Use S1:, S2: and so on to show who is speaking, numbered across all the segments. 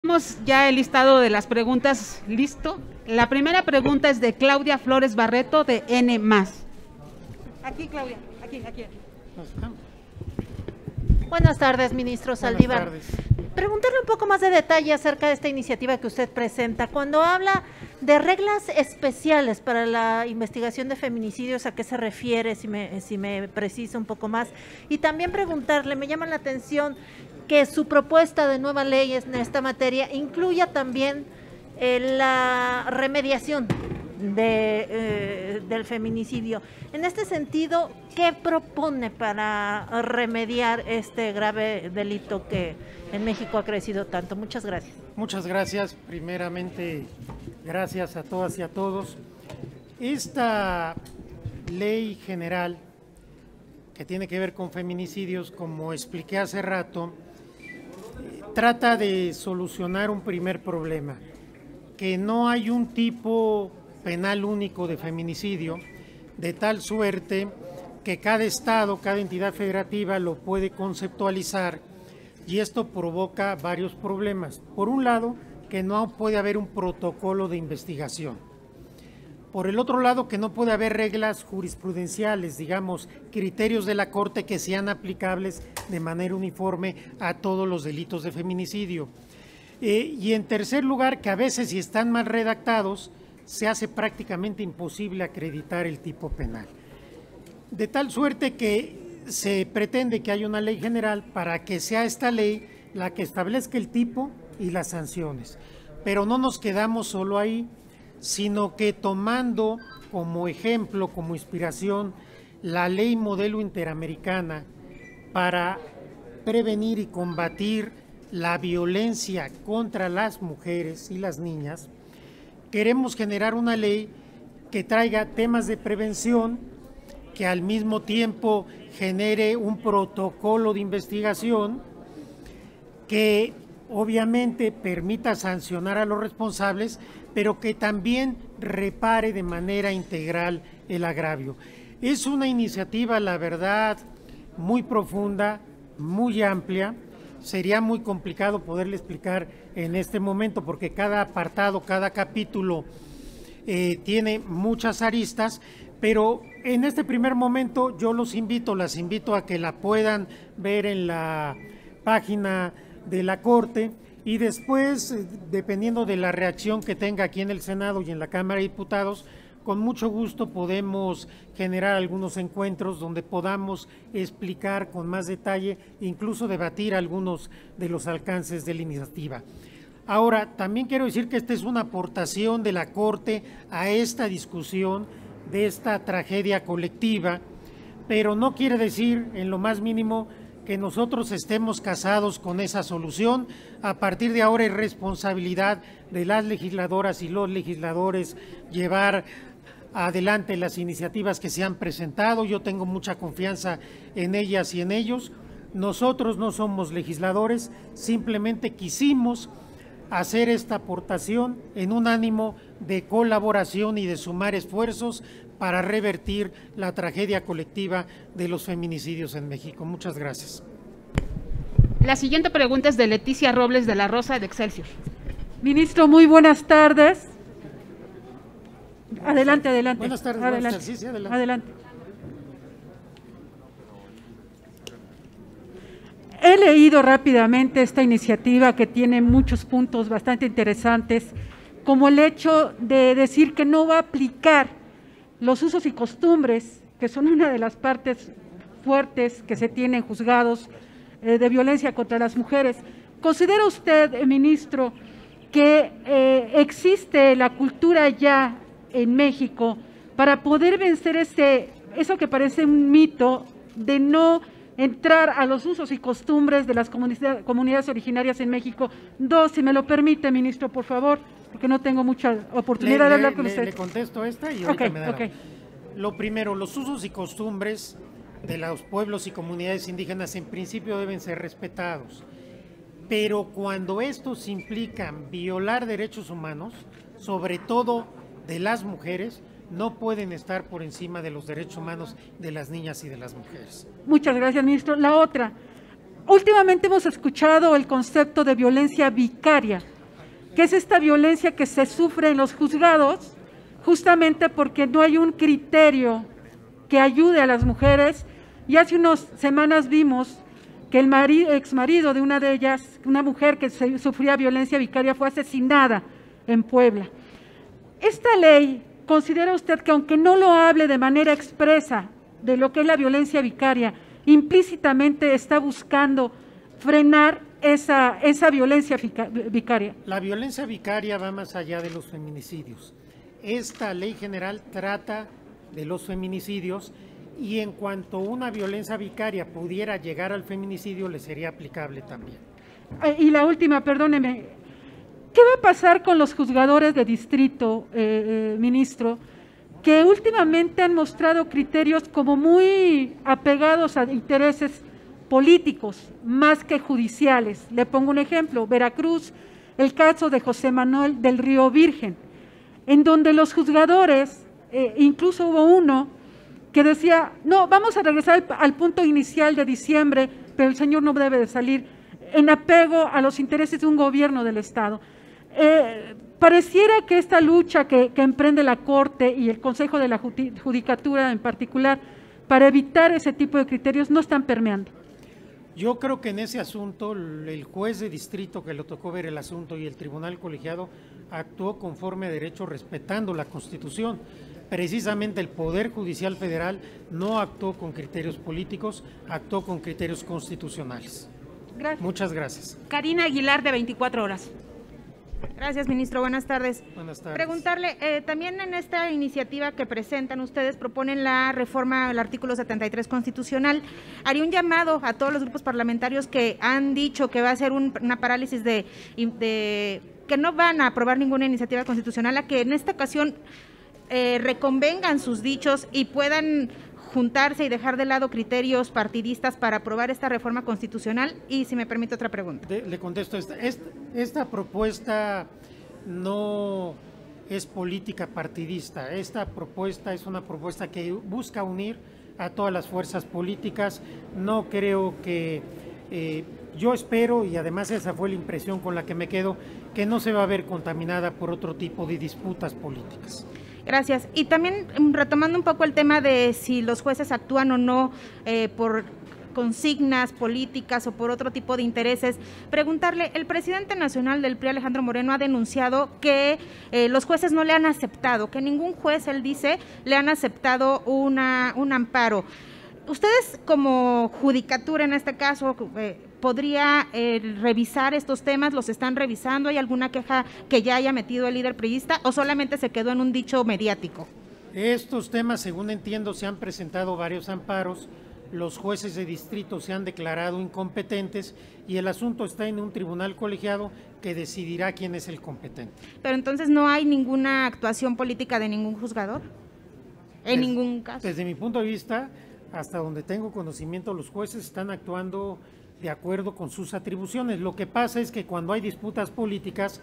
S1: Tenemos ya el listado de las preguntas listo. La primera pregunta es de Claudia Flores Barreto de N+. Aquí, Claudia, aquí.
S2: Buenas tardes, ministro Saldívar.
S3: Buenas tardes.
S2: Preguntarle un poco más de detalle acerca de esta iniciativa que usted presenta. Cuando habla de reglas especiales para la investigación de feminicidios, ¿a qué se refiere? Si me precisa un poco más. Y también preguntarle, me llama la atención que su propuesta de nueva ley en esta materia incluya también la remediación del feminicidio. En este sentido, ¿qué propone para remediar este grave delito que en México ha crecido tanto? Muchas gracias.
S3: Muchas gracias. Primeramente, gracias a todas y a todos. Esta ley general que tiene que ver con feminicidios, como expliqué hace rato, trata de solucionar un primer problema, que no hay un tipo penal único de feminicidio, de tal suerte que cada estado, cada entidad federativa lo puede conceptualizar, y esto provoca varios problemas. Por un lado, que no puede haber un protocolo de investigación. Por el otro lado, que no puede haber reglas jurisprudenciales, digamos, criterios de la Corte que sean aplicables de manera uniforme a todos los delitos de feminicidio. Y en tercer lugar, que a veces, si están mal redactados, se hace prácticamente imposible acreditar el tipo penal. De tal suerte que se pretende que haya una ley general para que sea esta ley la que establezca el tipo y las sanciones. Pero no nos quedamos solo ahí, sino que tomando como ejemplo, como inspiración, la ley modelo interamericana para prevenir y combatir la violencia contra las mujeres y las niñas, queremos generar una ley que traiga temas de prevención, que al mismo tiempo genere un protocolo de investigación, que obviamente permita sancionar a los responsables, pero que también repare de manera integral el agravio. Es una iniciativa, la verdad, muy profunda, muy amplia. Sería muy complicado poderle explicar en este momento porque cada apartado, cada capítulo tiene muchas aristas, pero en este primer momento yo las invito a que la puedan ver en la página de la Corte y después, dependiendo de la reacción que tenga aquí en el Senado y en la Cámara de Diputados, con mucho gusto podemos generar algunos encuentros donde podamos explicar con más detalle, incluso debatir algunos de los alcances de la iniciativa. Ahora, también quiero decir que esta es una aportación de la Corte a esta discusión de esta tragedia colectiva, pero no quiere decir en lo más mínimo que nosotros estemos casados con esa solución. A partir de ahora es responsabilidad de las legisladoras y los legisladores llevar adelante las iniciativas que se han presentado. Yo tengo mucha confianza en ellas y en ellos. Nosotros no somos legisladores, simplemente quisimos hacer esta aportación en un ánimo de colaboración y de sumar esfuerzos para revertir la tragedia colectiva de los feminicidios en México. Muchas gracias.
S1: La siguiente pregunta es de Leticia Robles de la Rosa de Excelsior.
S4: Ministro, muy buenas tardes. Adelante.
S3: Buenas tardes.
S4: Adelante.
S3: Buenas tardes. Sí, adelante.
S4: Adelante. He leído rápidamente esta iniciativa que tiene muchos puntos bastante interesantes, como el hecho de decir que no va a aplicar los usos y costumbres, que son una de las partes fuertes que se tienen juzgados de violencia contra las mujeres. ¿Considera usted, ministro, que existe la cultura ya en México para poder vencer eso que parece un mito de no entrar a los usos y costumbres de las comunidades originarias en México? Dos, si me lo permite, ministro, por favor, porque no tengo mucha oportunidad de hablar con usted.
S3: Le contesto esta y ahorita me da.
S4: Okay.
S3: Lo primero, los usos y costumbres de los pueblos y comunidades indígenas en principio deben ser respetados, pero cuando estos implican violar derechos humanos, sobre todo de las mujeres, no pueden estar por encima de los derechos humanos de las niñas y de las mujeres.
S4: Muchas gracias, ministro. La otra, Últimamente hemos escuchado el concepto de violencia vicaria, que es esta violencia que se sufre en los juzgados, justamente porque no hay un criterio que ayude a las mujeres. Y hace unas semanas vimos que el exmarido de una de ellas, una mujer que sufría violencia vicaria, fue asesinada en Puebla. Esta ley, ¿considera usted que aunque no lo hable de manera expresa de lo que es la violencia vicaria, implícitamente está buscando frenar esa violencia vicaria?
S3: La violencia vicaria va más allá de los feminicidios. Esta ley general trata de los feminicidios y en cuanto una violencia vicaria pudiera llegar al feminicidio, le sería aplicable también.
S4: Y la última, perdóneme, ¿qué va a pasar con los juzgadores de distrito, ministro, que últimamente han mostrado criterios como muy apegados a intereses políticos, más que judiciales? Le pongo un ejemplo, Veracruz, el caso de José Manuel del Río Virgen, en donde los juzgadores, incluso hubo uno que decía, no, vamos a regresar al punto inicial de diciembre, pero el señor no debe de salir, en apego a los intereses de un gobierno del Estado. Pareciera que esta lucha que emprende la Corte y el Consejo de la Judicatura en particular, para evitar ese tipo de criterios, no están permeando.
S3: Yo creo que en ese asunto el juez de distrito que le tocó ver el asunto y el tribunal colegiado actuó conforme a derecho, respetando la Constitución. Precisamente el Poder Judicial Federal no actuó con criterios políticos, actuó con criterios constitucionales.
S1: Gracias.
S3: Muchas gracias.
S1: Karina Aguilar, de 24 horas.
S5: Gracias, ministro. Buenas tardes.
S3: Buenas tardes.
S5: Preguntarle, también en esta iniciativa que presentan ustedes, proponen la reforma al artículo 73 constitucional. Haría un llamado a todos los grupos parlamentarios que han dicho que va a ser una parálisis de que no van a aprobar ninguna iniciativa constitucional, a que en esta ocasión reconvengan sus dichos y puedan juntarse y dejar de lado criterios partidistas para aprobar esta reforma constitucional. Y si me permite otra pregunta.
S3: Le contesto, esta propuesta no es política partidista, esta propuesta es una propuesta que busca unir a todas las fuerzas políticas. No creo que, yo espero, y además esa fue la impresión con la que me quedo, que no se va a ver contaminada por otro tipo de disputas políticas.
S5: Gracias. Y también retomando un poco el tema de si los jueces actúan o no por consignas políticas o por otro tipo de intereses, preguntarle, el presidente nacional del PRI, Alejandro Moreno, ha denunciado que los jueces no le han aceptado, que ningún juez, él dice, le han aceptado un amparo. ¿Ustedes como judicatura en este caso podría revisar estos temas? ¿Los están revisando? ¿Hay alguna queja que ya haya metido el líder priista o solamente se quedó en un dicho mediático?
S3: Estos temas, según entiendo, se han presentado varios amparos, los jueces de distrito se han declarado incompetentes y el asunto está en un tribunal colegiado que decidirá quién es el competente.
S5: Pero entonces no hay ninguna actuación política de ningún juzgador, en ningún caso.
S3: Desde mi punto de vista, hasta donde tengo conocimiento, los jueces están actuando de acuerdo con sus atribuciones. Lo que pasa es que cuando hay disputas políticas,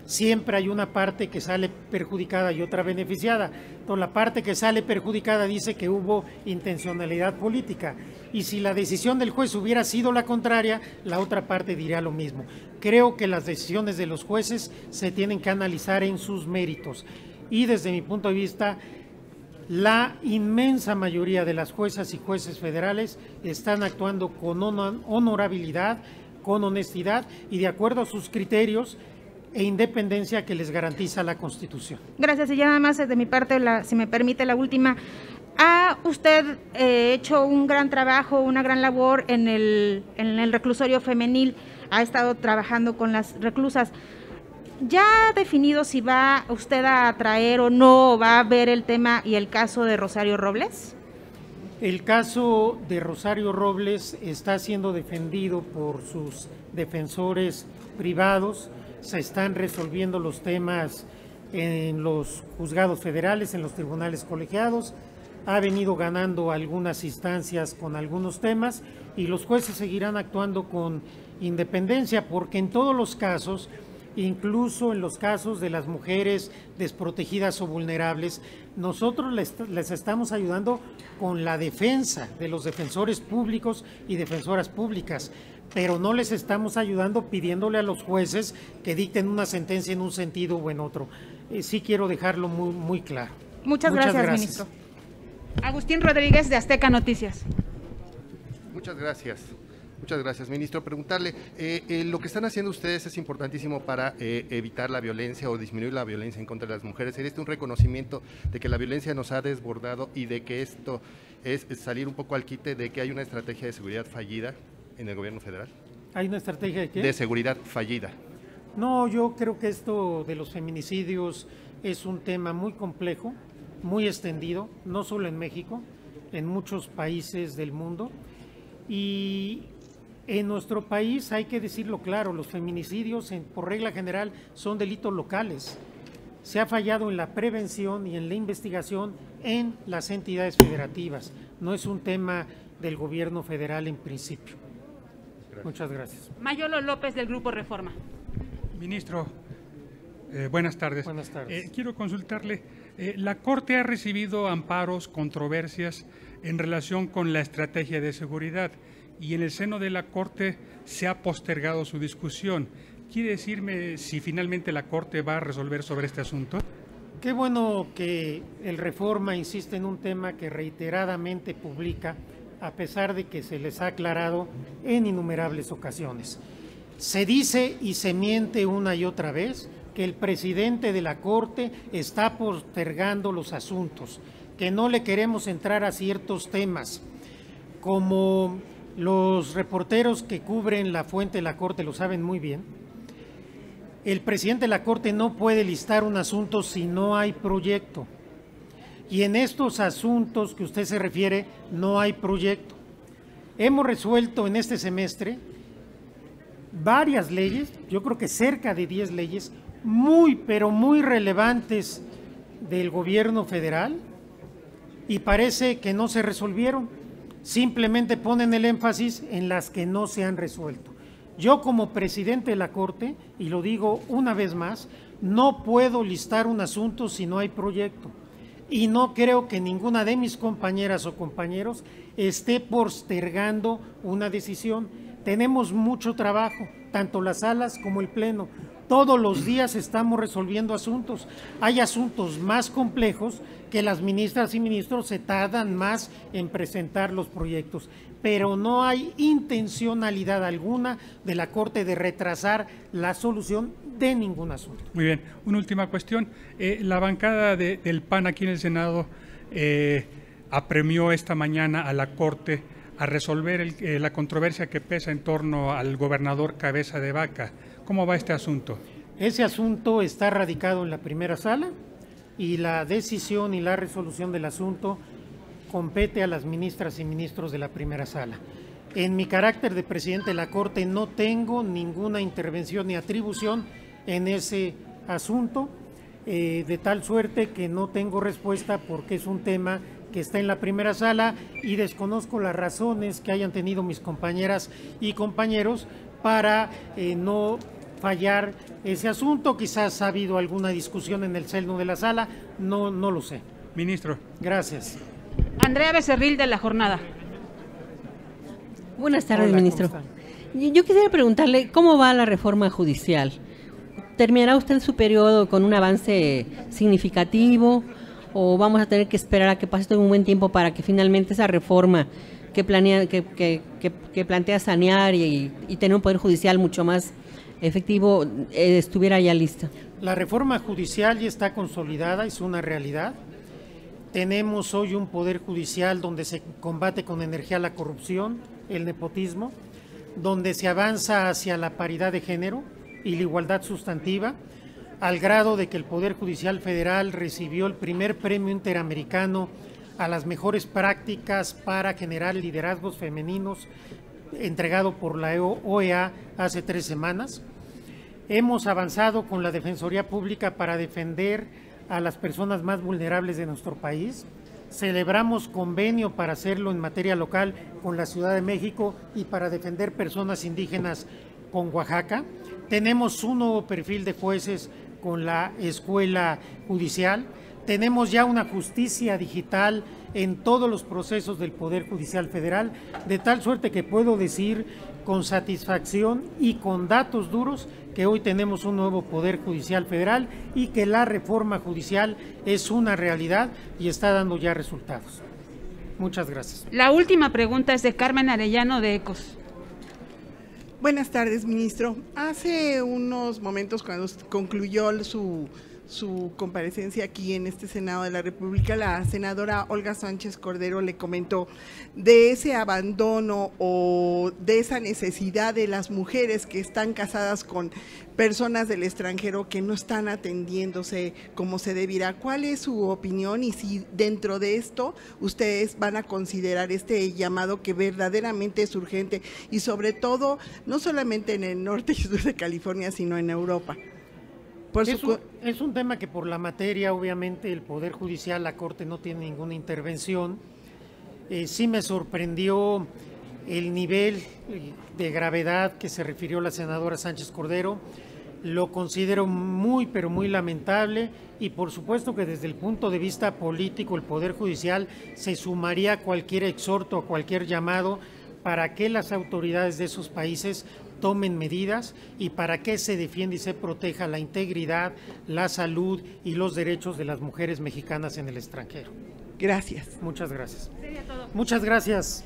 S3: siempre hay una parte que sale perjudicada y otra beneficiada. Entonces, la parte que sale perjudicada dice que hubo intencionalidad política, y si la decisión del juez hubiera sido la contraria, la otra parte diría lo mismo. Creo que las decisiones de los jueces se tienen que analizar en sus méritos, y desde mi punto de vista, la inmensa mayoría de las juezas y jueces federales están actuando con honorabilidad, con honestidad y de acuerdo a sus criterios e independencia que les garantiza la Constitución.
S5: Gracias. Y ya nada más de mi parte, si me permite, la última. ¿Ha usted hecho un gran trabajo, una gran labor en el reclusorio femenil? Ha estado trabajando con las reclusas. ¿Ya ha definido si va usted a traer o no, va a ver el tema y el caso de Rosario Robles?
S3: El caso de Rosario Robles está siendo defendido por sus defensores privados, se están resolviendo los temas en los juzgados federales, en los tribunales colegiados, ha venido ganando algunas instancias con algunos temas y los jueces seguirán actuando con independencia, porque en todos los casos, incluso en los casos de las mujeres desprotegidas o vulnerables, nosotros les estamos ayudando con la defensa de los defensores públicos y defensoras públicas. pero no les estamos ayudando pidiéndole a los jueces que dicten una sentencia en un sentido o en otro. Sí quiero dejarlo muy claro.
S5: Muchas gracias, ministro.
S1: Agustín Rodríguez, de Azteca Noticias.
S6: Muchas gracias, ministro. Preguntarle, lo que están haciendo ustedes es importantísimo para evitar la violencia o disminuir la violencia en contra de las mujeres. ¿Sería un reconocimiento de que la violencia nos ha desbordado y de que esto es salir un poco al quite de que hay una estrategia de seguridad fallida en el gobierno federal?
S3: ¿Hay una estrategia de qué?
S6: De seguridad fallida.
S3: No, yo creo que esto de los feminicidios es un tema muy complejo, muy extendido, no solo en México, en muchos países del mundo. Y en nuestro país, hay que decirlo claro, los feminicidios por regla general son delitos locales. Se ha fallado en la prevención y en la investigación en las entidades federativas. No es un tema del gobierno federal en principio. Gracias. Muchas gracias.
S1: Mayolo López, del Grupo Reforma.
S7: Ministro, buenas tardes.
S3: Buenas tardes.
S7: Quiero consultarle, la Corte ha recibido amparos, controversias en relación con la estrategia de seguridad y en el seno de la Corte se ha postergado su discusión. ¿Quiere decirme si finalmente la Corte va a resolver sobre este asunto?
S3: Qué bueno que el Reforma insiste en un tema que reiteradamente publica, a pesar de que se les ha aclarado en innumerables ocasiones. Se dice y se miente una y otra vez que el presidente de la Corte está postergando los asuntos, que no le queremos entrar a ciertos temas, como los reporteros que cubren la fuente de la Corte lo saben muy bien. El presidente de la Corte no puede listar un asunto si no hay proyecto. Y en estos asuntos que usted se refiere, no hay proyecto. Hemos resuelto en este semestre varias leyes, yo creo que cerca de 10 leyes, pero muy relevantes del gobierno federal, y parece que no se resolvieron. Simplemente ponen el énfasis en las que no se han resuelto. Yo como presidente de la Corte, y lo digo una vez más, no puedo listar un asunto si no hay proyecto. Y no creo que ninguna de mis compañeras o compañeros esté postergando una decisión. Tenemos mucho trabajo, tanto las salas como el Pleno. Todos los días estamos resolviendo asuntos. Hay asuntos más complejos que las ministras y ministros se tardan más en presentar los proyectos, pero no hay intencionalidad alguna de la Corte de retrasar la solución de ningún asunto.
S7: Muy bien, una última cuestión. La bancada del PAN aquí en el Senado apremió esta mañana a la Corte a resolver la controversia que pesa en torno al gobernador Cabeza de Vaca. ¿Cómo va este asunto?
S3: Ese asunto está radicado en la primera sala y la decisión y la resolución del asunto compete a las ministras y ministros de la primera sala. En mi carácter de presidente de la Corte no tengo ninguna intervención ni atribución en ese asunto, de tal suerte que no tengo respuesta porque es un tema que está en la primera sala y desconozco las razones que hayan tenido mis compañeras y compañeros para no fallar ese asunto. Quizás ha habido alguna discusión en el seno de la sala, no lo sé.
S7: Ministro.
S3: Gracias.
S1: Andrea Becerril, de La Jornada.
S8: Buenas tardes,
S3: Hola,
S8: ministro. Yo quisiera preguntarle cómo va la reforma judicial. ¿Terminará usted su periodo con un avance significativo o vamos a tener que esperar a que pase todo un buen tiempo para que finalmente esa reforma que plantea sanear y tener un poder judicial mucho más efectivo estuviera ya lista?
S3: La reforma judicial ya está consolidada, es una realidad. Tenemos hoy un poder judicial donde se combate con energía la corrupción, el nepotismo, donde se avanza hacia la paridad de género y la igualdad sustantiva, al grado de que el Poder Judicial Federal recibió el primer premio interamericano a las mejores prácticas para generar liderazgos femeninos, entregado por la OEA hace 3 semanas. Hemos avanzado con la Defensoría Pública para defender a las personas más vulnerables de nuestro país. Celebramos convenio para hacerlo en materia local con la Ciudad de México y para defender personas indígenas con Oaxaca. Tenemos un nuevo perfil de jueces con la Escuela Judicial. Tenemos ya una justicia digital en todos los procesos del Poder Judicial Federal, de tal suerte que puedo decir con satisfacción y con datos duros que hoy tenemos un nuevo Poder Judicial Federal y que la reforma judicial es una realidad y está dando ya resultados. Muchas gracias.
S1: La última pregunta es de Carmen Arellano de Ecos.
S9: Buenas tardes, ministro. Hace unos momentos, cuando concluyó su comparecencia aquí en este Senado de la República, la senadora Olga Sánchez Cordero le comentó de ese abandono o de esa necesidad de las mujeres que están casadas con personas del extranjero que no están atendiéndose como se debiera. ¿Cuál es su opinión y si dentro de esto ustedes van a considerar este llamado que verdaderamente es urgente y sobre todo no solamente en el norte y sur de California, sino en Europa?
S3: Es un tema que por la materia, obviamente, el Poder Judicial, la Corte no tiene ninguna intervención. Sí me sorprendió el nivel de gravedad que se refirió la senadora Sánchez Cordero. Lo considero muy, pero muy lamentable y por supuesto que desde el punto de vista político el Poder Judicial se sumaría a cualquier exhorto, a cualquier llamado para que las autoridades de esos países tomen medidas y para que se defienda y se proteja la integridad, la salud y los derechos de las mujeres mexicanas en el extranjero.
S9: Gracias.
S3: Muchas gracias.
S1: Sería todo.
S3: Muchas gracias.